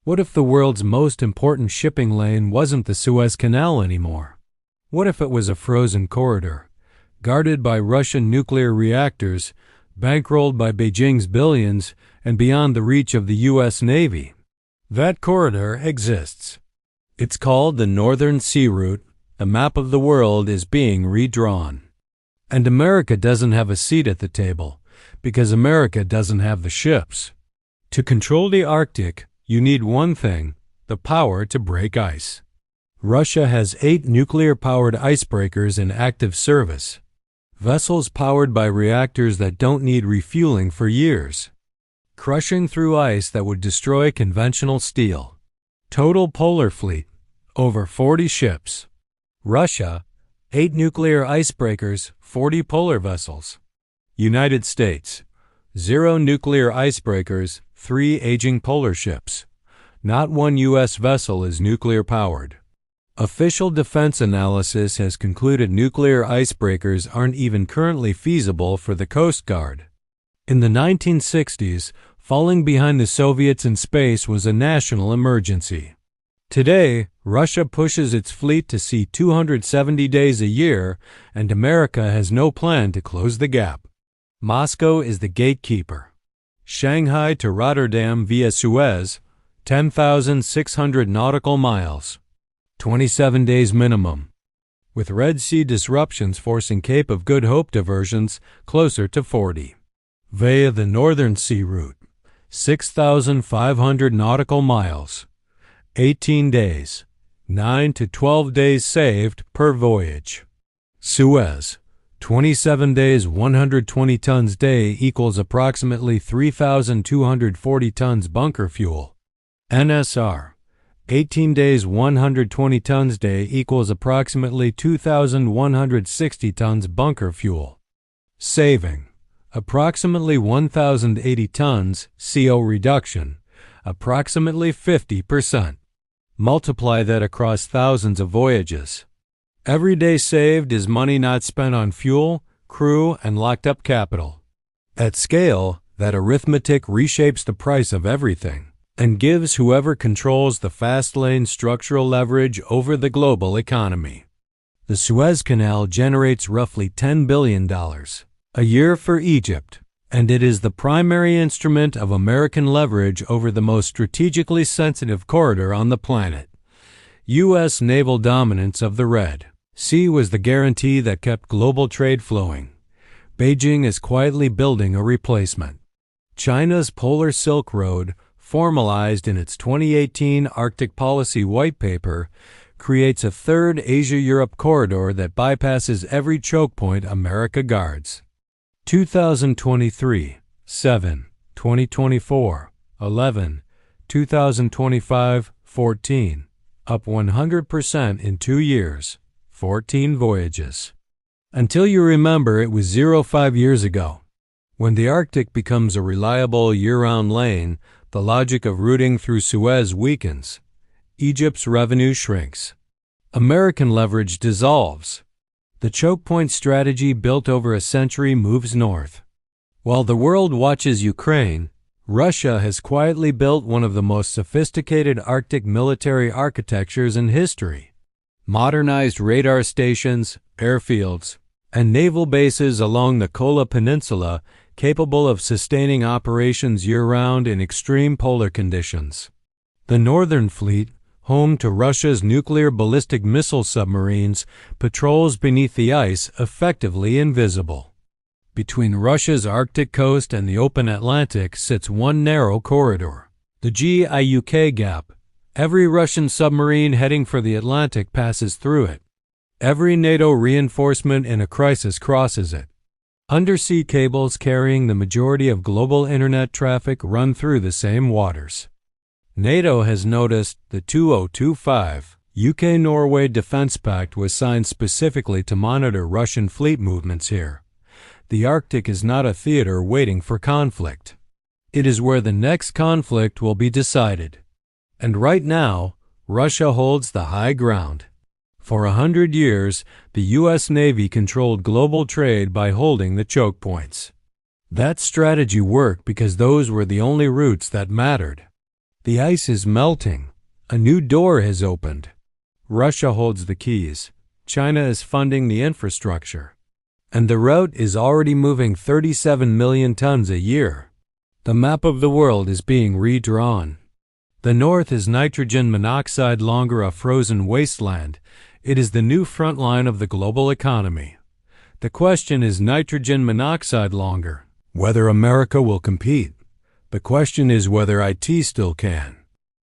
What if the world's most important shipping lane wasn't the Suez Canal anymore? What if it was a frozen corridor, guarded by Russian nuclear reactors, bankrolled by Beijing's billions, and beyond the reach of the U.S. Navy? That corridor exists. It's called the Northern Sea Route. The map of the world is being redrawn. And America doesn't have a seat at the table, because America doesn't have the ships. To control the Arctic, you need one thing: the power to break ice. Russia has 8 nuclear-powered icebreakers in active service, vessels powered by reactors that don't need refueling for years, crushing through ice that would destroy conventional steel. Total polar fleet, over 40 ships. Russia, 8 nuclear icebreakers, 40 polar vessels. United States, 0 nuclear icebreakers, 3 aging polar ships. Not one U.S. vessel is nuclear-powered. Official defense analysis has concluded nuclear icebreakers aren't even currently feasible for the Coast Guard. In the 1960s, falling behind the Soviets in space was a national emergency. Today, Russia pushes its fleet to sea 270 days a year, and America has no plan to close the gap. Moscow is the gatekeeper. Shanghai to Rotterdam via Suez, 10,600 nautical miles, 27 days minimum, with Red Sea disruptions forcing Cape of Good Hope diversions closer to 40. Via the Northern Sea Route, 6,500 nautical miles, 18 days, 9 to 12 days saved per voyage. Suez, 27 days, 120 tons day equals approximately 3,240 tons bunker fuel. NSR, 18 days, 120 tons day equals approximately 2,160 tons bunker fuel. Saving, approximately 1,080 tons, CO reduction, approximately 50%. Multiply that across thousands of voyages. Every day saved is money not spent on fuel, crew, and locked-up capital. At scale, that arithmetic reshapes the price of everything and gives whoever controls the fast lane structural leverage over the global economy. The Suez Canal generates roughly $10 billion a year for Egypt, and it is the primary instrument of American leverage over the most strategically sensitive corridor on the planet. U.S. naval dominance of the Red Sea was the guarantee that kept global trade flowing. Beijing is quietly building a replacement. China's Polar Silk Road, formalized in its 2018 Arctic Policy White Paper, creates a third Asia-Europe corridor that bypasses every choke point America guards. 2023, 7, 2024, 11, 2025, 14, up 100% in 2 years, 14 voyages. Until you remember it was 5 years ago. When the Arctic becomes a reliable year-round lane, the logic of routing through Suez weakens. Egypt's revenue shrinks. American leverage dissolves. The choke point strategy built over a century moves north. While the world watches Ukraine, Russia has quietly built one of the most sophisticated Arctic military architectures in history. Modernized radar stations, airfields, and naval bases along the Kola Peninsula capable of sustaining operations year-round in extreme polar conditions. The Northern Fleet, home to Russia's nuclear ballistic missile submarines, patrols beneath the ice, effectively invisible. Between Russia's Arctic coast and the open Atlantic sits one narrow corridor, the Geo-Economic Gap. Every Russian submarine heading for the Atlantic passes through it. Every NATO reinforcement in a crisis crosses it. Undersea cables carrying the majority of global internet traffic run through the same waters. NATO has noticed the 2025 UK-Norway Defence Pact was signed specifically to monitor Russian fleet movements here. The Arctic is not a theater waiting for conflict. It is where the next conflict will be decided. And right now, Russia holds the high ground. For 100 years, the U.S. Navy controlled global trade by holding the choke points. That strategy worked because those were the only routes that mattered. The ice is melting. A new door has opened. Russia holds the keys. China is funding the infrastructure. And the route is already moving 37 million tons a year. The map of the world is being redrawn. The North is nitrogen monoxide longer a frozen wasteland. It is the new front line of the global economy. The question is nitrogen monoxide longer. Whether America will compete. The question is whether IT still can.